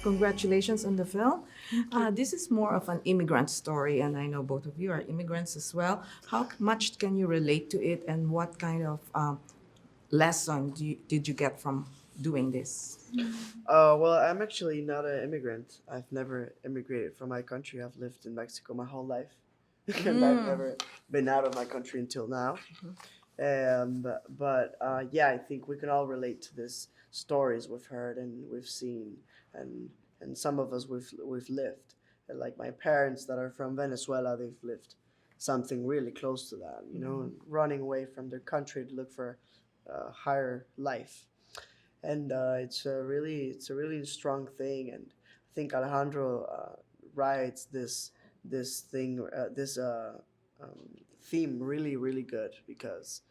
Congratulations on the film. This is more of an immigrant story, and I know both of you are immigrants as well. How much can you relate to it, and what kind of lesson did you get from doing this? Well, I'm actually not an immigrant. I've never immigrated from my country. I've lived in Mexico my whole life, and I've never been out of my country until now. But yeah, I think we can all relate to this stories we've heard and we've seen, and and some of us we've lived. And like my parents that are from Venezuela, they've lived something really close to that. You know, running away from their country to look for a higher life, and it's a really strong thing. And I think Alejandro writes this thing this theme really good because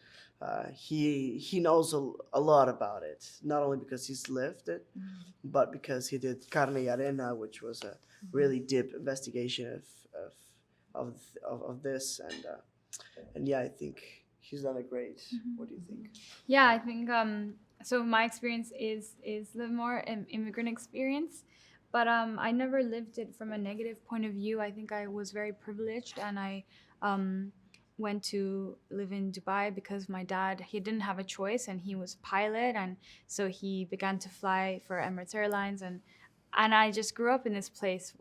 he knows a lot about it, not only because he's lived it, but because he did Carne y Arena, which was a really deep investigation of this, and yeah, I think he's done it great. What do you think? Yeah, I think so. My experience is the more immigrant experience, but I never lived it from a negative point of view. I think I was very privileged, and I um, went to live in Dubai because my dad, he didn't have a choice, and he was a pilot, and so he began to fly for Emirates Airlines, and I just grew up in this place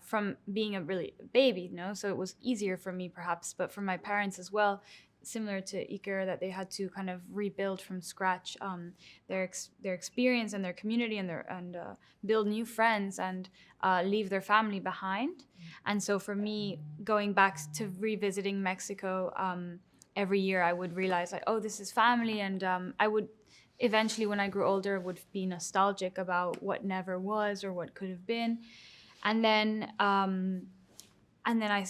from being a really baby, you know. So it was easier for me, perhaps, but for my parents as well, similar to Iker, that they had to kind of rebuild from scratch their experience and their community and build new friends and leave their family behind. And so for me, going back to revisiting Mexico every year, I would realize like, oh, this is family, and I would eventually, when I grew older, would be nostalgic about what never was or what could have been. And then I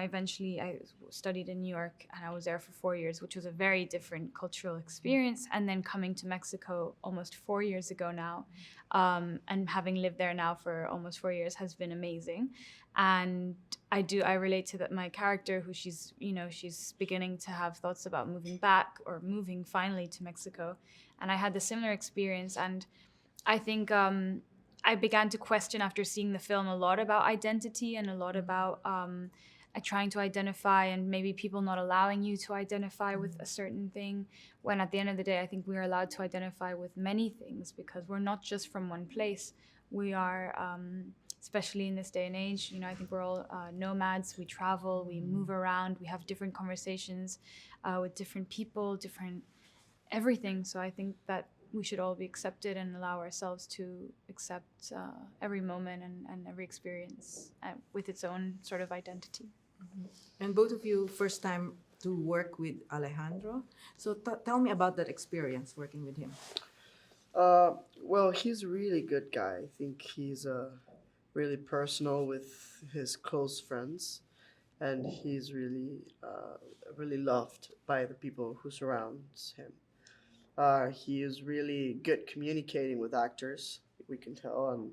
eventually I studied in New York, and I was there for 4 years, which was a very different cultural experience. And then coming to Mexico almost 4 years ago now, and having lived there now for almost 4 years has been amazing. And I relate to that my character, who she's beginning to have thoughts about moving back or moving finally to Mexico, and I had the similar experience. And I think I began to question after seeing the film a lot about identity and a lot about trying to identify, and maybe people not allowing you to identify with a certain thing, when at the end of the day, I think we are allowed to identify with many things because we're not just from one place. We are, especially in this day and age, I think we're all nomads. We travel, we move around, we have different conversations with different people, different everything. So I think that we should all be accepted and allow ourselves to accept every moment and every experience with its own sort of identity. And both of you, first time to work with Alejandro. So tell me about that experience working with him. Well, he's a really good guy. I think he's really personal with his close friends, and he's really loved by the people who surrounds him. He is really good communicating with actors. We can tell,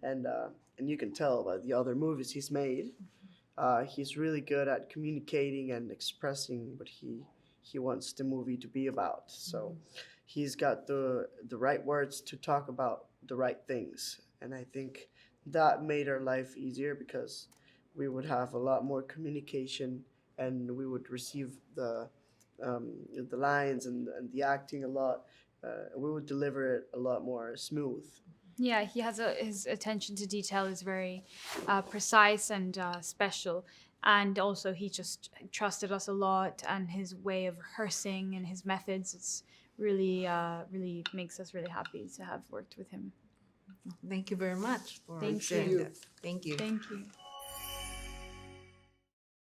and you can tell by the other movies he's made. He's really good at communicating and expressing what he wants the movie to be about. So he's got the right words to talk about the right things, and I think that made our life easier because we would have a lot more communication, and we would receive the lines and the acting a lot. We would deliver it a lot more smooth. Yeah, he has his attention to detail is very precise and special. And also, he just trusted us a lot, and his way of rehearsing and his methods, it's really makes us really happy to have worked with him. Thank you very much for Thank sharing you. that. Thank you. Thank you.